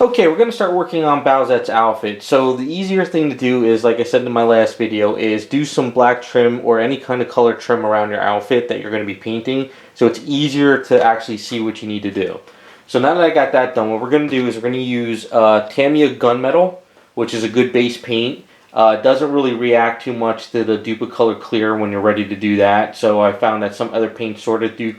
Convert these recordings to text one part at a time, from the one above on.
Okay, we're going to start working on Bowsette's outfit. So the easier thing to do is, like I said in my last video, is do some black trim or any kind of color trim around your outfit that you're going to be painting. So it's easier to actually see what you need to do. So now that I got that done, what we're going to do is we're going to use Tamiya Gunmetal, which is a good base paint. It doesn't really react too much to the Duplicolor Clear when you're ready to do that. So I found that some other paints sort of do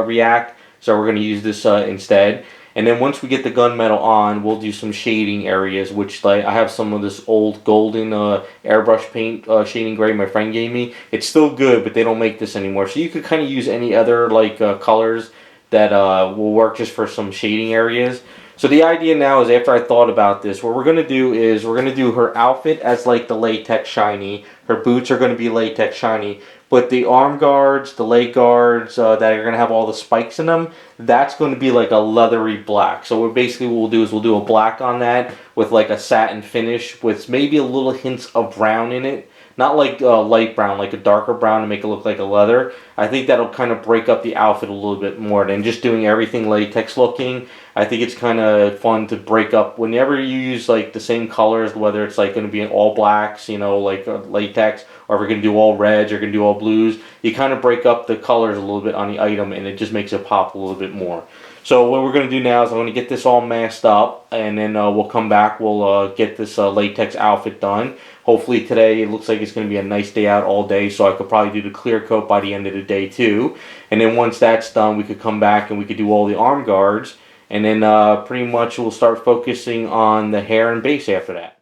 react. So we're going to use this instead. And then once we get the gunmetal on, we'll do some shading areas, which like I have some of this old golden airbrush paint shading gray my friend gave me. It's still good, but they don't make this anymore. So you could kind of use any other like colors that will work just for some shading areas. So the idea now is, after I thought about this, what we're going to do is we're going to do her outfit as like the latex shiny. Her boots are going to be latex shiny. But the arm guards, the leg guards that are going to have all the spikes in them, that's going to be like a leathery black. So what we'll do is we'll do a black on that with like a satin finish with maybe a little hints of brown in it. Not like light brown, like a darker brown to make it look like a leather. I think that'll kind of break up the outfit a little bit more than just doing everything latex looking. I think it's kind of fun to break up whenever you use like the same colors, whether it's like going to be in all blacks, you know, like latex, or if we're going to do all reds or going to do all blues. You kind of break up the colors a little bit on the item, and it just makes it pop a little bit more. So what we're going to do now is I'm going to get this all masked up, and then we'll come back, we'll get this latex outfit done. Hopefully today it looks like it's going to be a nice day out all day, so I could probably do the clear coat by the end of the day too. And then once that's done, we could come back and we could do all the arm guards, and then pretty much we'll start focusing on the hair and base after that.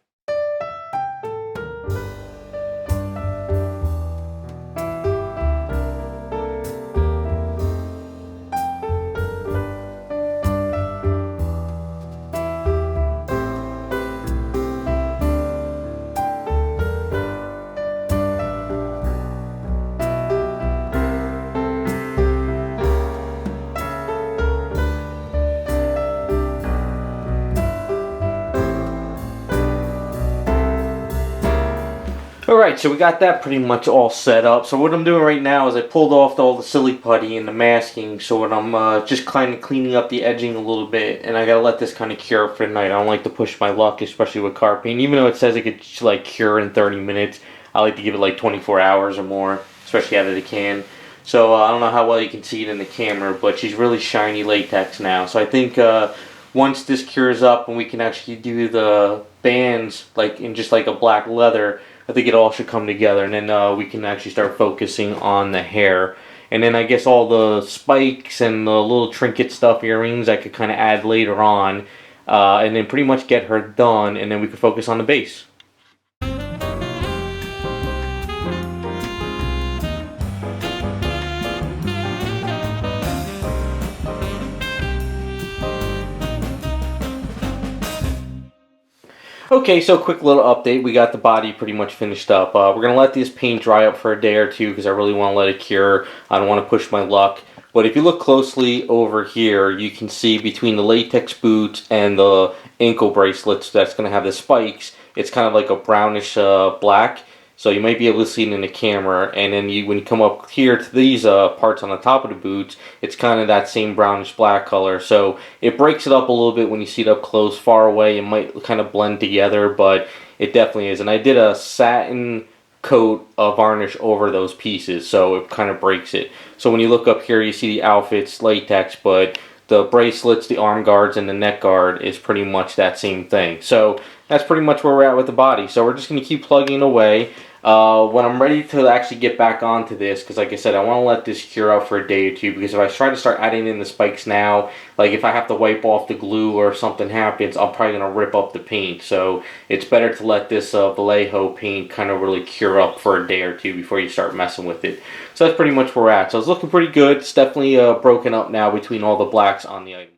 Alright, so we got that pretty much all set up. So what I'm doing right now is I pulled off all the silly putty and the masking. So what I'm just kind of cleaning up the edging a little bit. And I gotta let this kind of cure for the night. I don't like to push my luck, especially with car paint. Even though it says it could like cure in 30 minutes, I like to give it like 24 hours or more, especially out of the can. So I don't know how well you can see it in the camera, but she's really shiny latex now. So I think once this cures up and we can actually do the bands like in just like a black leather, I think it all should come together, and then we can actually start focusing on the hair. And then I guess all the spikes and the little trinket stuff, earrings, I could kind of add later on. And then pretty much get her done, and then we could focus on the base. Okay, so quick little update. We got the body pretty much finished up. We're going to let this paint dry up for a day or two because I really want to let it cure. I don't want to push my luck. But if you look closely over here, you can see between the latex boots and the ankle bracelets that's going to have the spikes, it's kind of like a brownish black. So you might be able to see it in the camera, and then when you come up here to these parts on the top of the boots, it's kind of that same brownish black color. So it breaks it up a little bit when you see it up close. Far away, it might kind of blend together, but it definitely is. And I did a satin coat of varnish over those pieces, so it kind of breaks it. So when you look up here, you see the outfit's latex, but the bracelets, the arm guards, and the neck guard is pretty much that same thing. So that's pretty much where we're at with the body. So we're just going to keep plugging away. When I'm ready to actually get back onto this, because like I said, I want to let this cure out for a day or two, because if I try to start adding in the spikes now, like if I have to wipe off the glue or something happens, I'm probably going to rip up the paint. So it's better to let this Vallejo paint kind of really cure up for a day or two before you start messing with it. So that's pretty much where we're at. So it's looking pretty good. It's definitely broken up now between all the blacks on the item.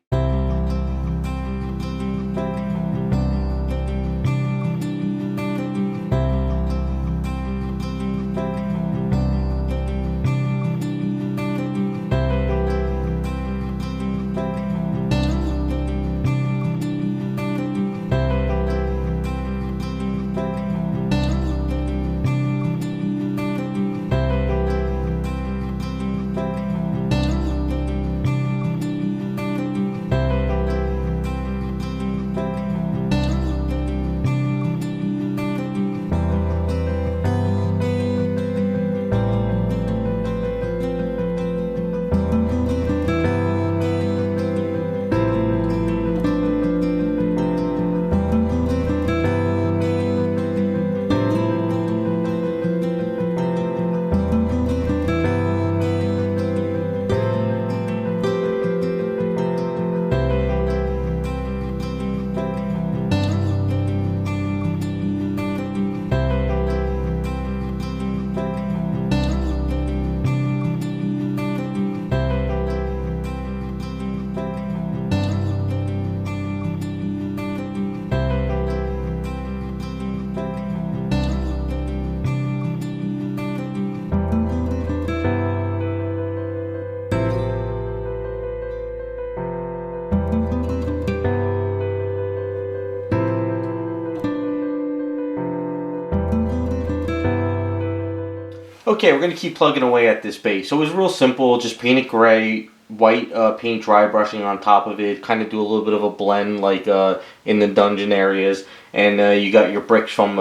Okay, we're going to keep plugging away at this base. So it was real simple, just paint it gray, white paint dry brushing on top of it, kind of do a little bit of a blend like in the dungeon areas, and you got your bricks from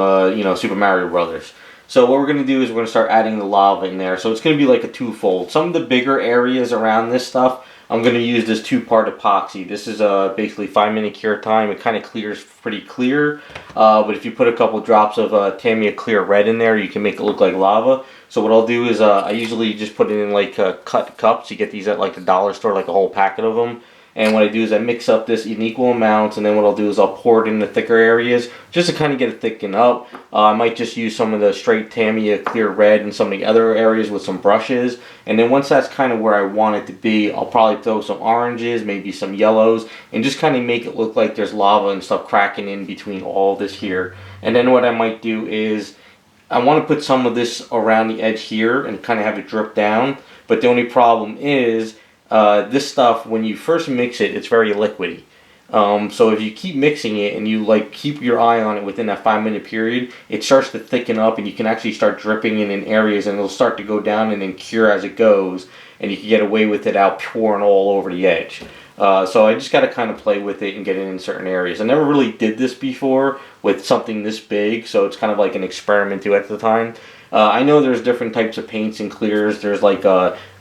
Super Mario Brothers. So what we're going to do is we're going to start adding the lava in there. So it's going to be like a twofold. Some of the bigger areas around this stuff, I'm going to use this two-part epoxy. This is basically 5-minute cure time. It kind of clears pretty clear, but if you put a couple drops of Tamiya Clear Red in there, you can make it look like lava. So what I'll do is I usually just put it in like cut cups. You get these at like the dollar store, like a whole packet of them. And what I do is I mix up this in equal amounts, and then what I'll do is I'll pour it in the thicker areas just to kind of get it thickened up. I might just use some of the straight Tamiya Clear Red in some of the other areas with some brushes. And then once that's kind of where I want it to be, I'll probably throw some oranges, maybe some yellows, and just kind of make it look like there's lava and stuff cracking in between all this here. And then what I might do is I want to put some of this around the edge here and kind of have it drip down. But the only problem is this stuff, when you first mix it, it's very liquidy. So if you keep mixing it and you like keep your eye on it within that 5-minute period, it starts to thicken up and you can actually start dripping it in areas, and it'll start to go down and then cure as it goes, and you can get away with it out pouring all over the edge. So I just got to kind of play with it and get it in certain areas. I never really did this before with something this big, so it's kind of like an experiment too at the time. I know there's different types of paints and clears. There's like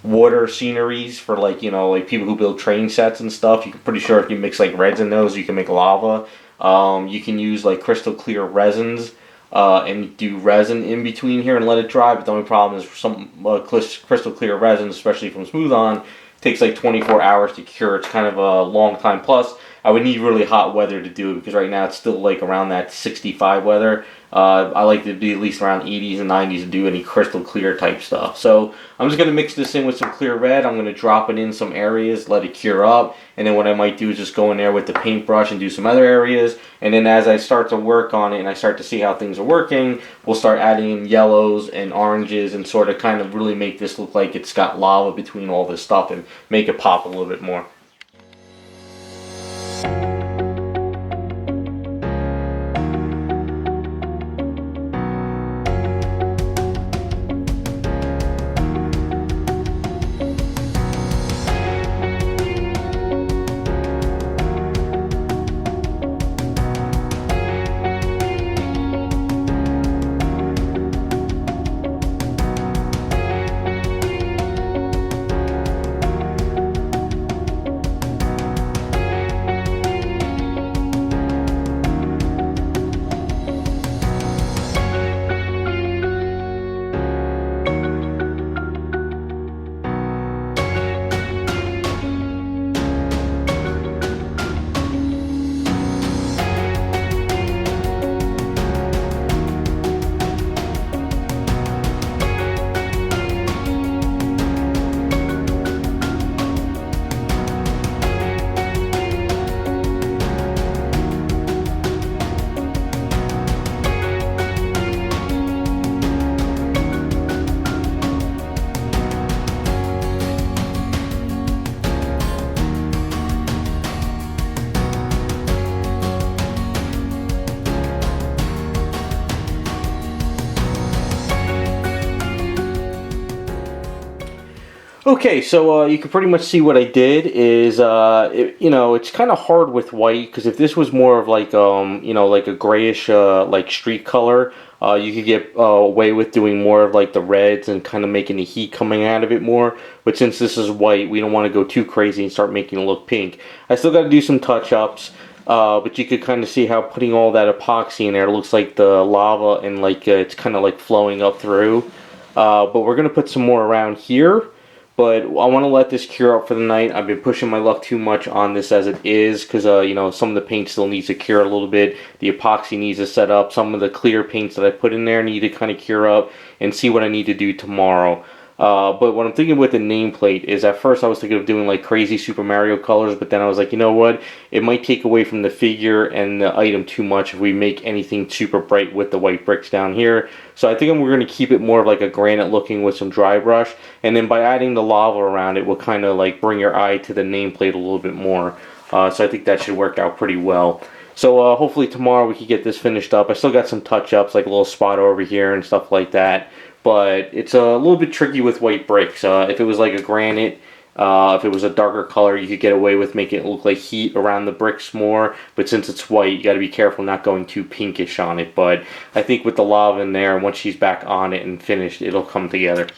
water sceneries for like like people who build train sets and stuff. You're pretty sure if you mix like reds in those, you can make lava. You can use like crystal clear resins and do resin in between here and let it dry. But the only problem is some crystal clear resin, especially from Smooth On, takes like 24 hours to cure. It's kind of a long time. Plus, I would need really hot weather to do it because right now it's still like around that 65 weather. I like to be at least around 80s and 90s to do any crystal clear type stuff. So I'm just going to mix this in with some clear red. I'm going to drop it in some areas, let it cure up. And then what I might do is just go in there with the paintbrush and do some other areas. And then as I start to work on it and I start to see how things are working, we'll start adding in yellows and oranges and sort of kind of really make this look like it's got lava between all this stuff and make it pop a little bit more. Okay, so you can pretty much see what I did is, it's kind of hard with white, because if this was more of like, like a grayish, like street color, you could get away with doing more of like the reds and kind of making the heat coming out of it more. But since this is white, we don't want to go too crazy and start making it look pink. I still got to do some touch-ups, but you could kind of see how putting all that epoxy in there looks like the lava and like it's kind of like flowing up through. But we're going to put some more around here. But I want to let this cure up for the night. I've been pushing my luck too much on this as it is because, some of the paint still needs to cure a little bit. The epoxy needs to set up. Some of the clear paints that I put in there need to kind of cure up and see what I need to do tomorrow. But what I'm thinking with the nameplate is at first I was thinking of doing like crazy Super Mario colors, but then I was like, you know what? It might take away from the figure and the item too much if we make anything super bright with the white bricks down here. So I think we're going to keep it more of like a granite looking with some dry brush. And then by adding the lava around it will kind of like bring your eye to the nameplate a little bit more. So I think that should work out pretty well. So hopefully tomorrow we can get this finished up. I still got some touch-ups, like a little spot over here and stuff like that. but it's a little bit tricky with white bricks. If it was like a granite, if it was a darker color, you could get away with making it look like heat around the bricks more. But since it's white, you got to be careful not going too pinkish on it. But I think with the lava in there, once she's back on it and finished, it'll come together.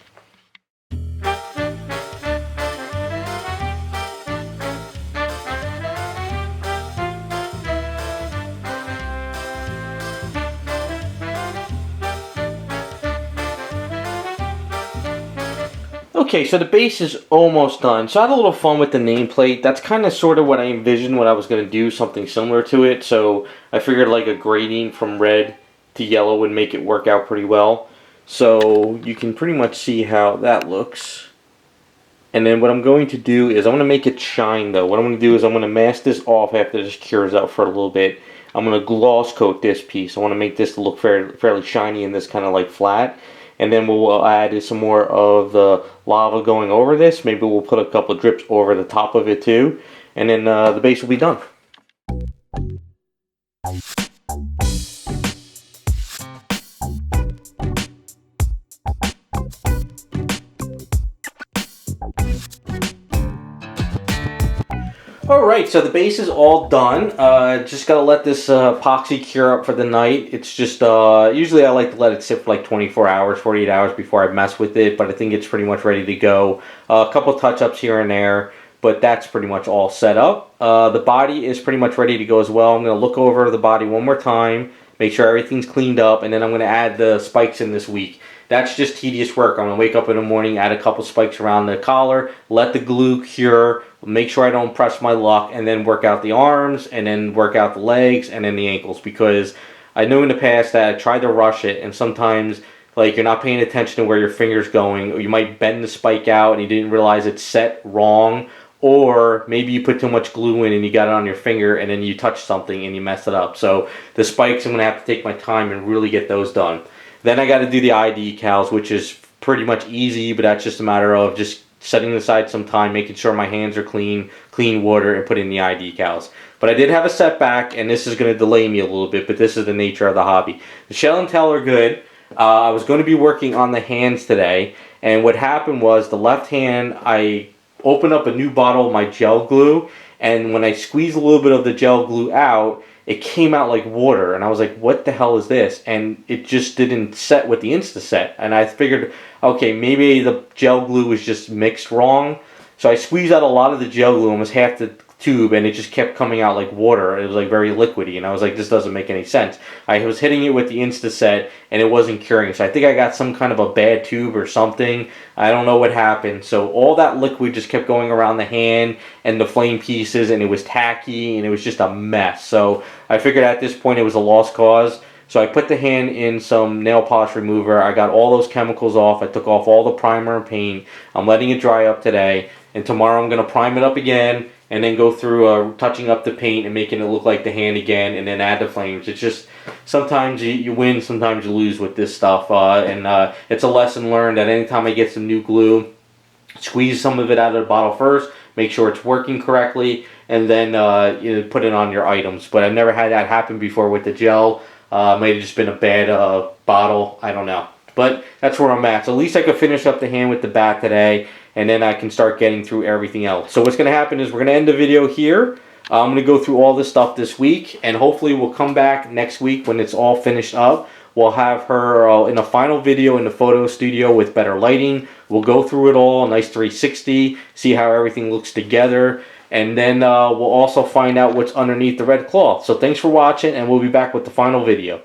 Okay, so the base is almost done. So I had a little fun with the nameplate. That's kind of sort of what I envisioned what I was going to do, something similar to it. So I figured like a grading from red to yellow would make it work out pretty well. So you can pretty much see how that looks. And then what I'm going to do is I'm going to make it shine though. What I'm going to do is I'm going to mask this off after this cures out for a little bit. I'm going to gloss coat this piece. I want to make this look fairly shiny and this kind of like flat. And then we'll add some more of the lava going over this. Maybe we'll put a couple of drips over the top of it too. And then the base will be done. Alright, so the base is all done. Just gotta let this epoxy cure up for the night. It's just, usually I like to let it sit for like 24 hours, 48 hours before I mess with it, but I think it's pretty much ready to go. A couple touch-ups here and there, but that's pretty much all set up. The body is pretty much ready to go as well. I'm gonna look over the body one more time, make sure everything's cleaned up, and then I'm gonna add the spikes in this week. That's just tedious work. I'm gonna wake up in the morning, add a couple spikes around the collar, let the glue cure, make sure I don't press my luck, and then work out the arms, and then work out the legs, and then the ankles. Because I know in the past that I tried to rush it, and sometimes like you're not paying attention to where your finger's going, or you might bend the spike out and you didn't realize it's set wrong, or maybe you put too much glue in and you got it on your finger and then you touch something and you mess it up. So the spikes, I'm gonna have to take my time and really get those done. Then I got to do the eye decals, which is pretty much easy, but that's just a matter of just setting aside some time, making sure my hands are clean water, and putting the eye decals. But I did have a setback, and this is going to delay me a little bit, but this is the nature of the hobby. The shell and tail are good. I was going to be working on the hands today, and what happened was the left hand, I opened up a new bottle of my gel glue, and when I squeezed a little bit of the gel glue out, it came out like water, and I was like, what the hell is this? And it just didn't set with the Insta-Set, and I figured, okay, maybe the gel glue was just mixed wrong. So I squeezed out a lot of the gel glue, almost half the tube, and it just kept coming out like water. It was like very liquidy, and I was like, this doesn't make any sense. I was hitting it with the Insta-Set, and it wasn't curing. So I think I got some kind of a bad tube or something. I don't know what happened. So all that liquid just kept going around the hand and the flame pieces, and it was tacky, and it was just a mess. So I figured at this point it was a lost cause. So I put the hand in some nail polish remover. I got all those chemicals off. I took off all the primer and paint. I'm letting it dry up today. And tomorrow I'm going to prime it up again and then go through touching up the paint and making it look like the hand again, and then add the flames. It's just, sometimes you win, sometimes you lose with this stuff. And it's a lesson learned that anytime I get some new glue, squeeze some of it out of the bottle first, make sure it's working correctly, and then you know, put it on your items. But I've never had that happen before with the gel. Might have just been a bad bottle. I don't know. But that's where I'm at. So at least I could finish up the hand with the bat today, and then I can start getting through everything else. So what's going to happen is we're going to end the video here. I'm going to go through all this stuff this week, and hopefully we'll come back next week when it's all finished up. We'll have her in a final video in the photo studio with better lighting. We'll go through it all, a nice 360, see how everything looks together. And then we'll also find out what's underneath the red cloth. So thanks for watching, and we'll be back with the final video.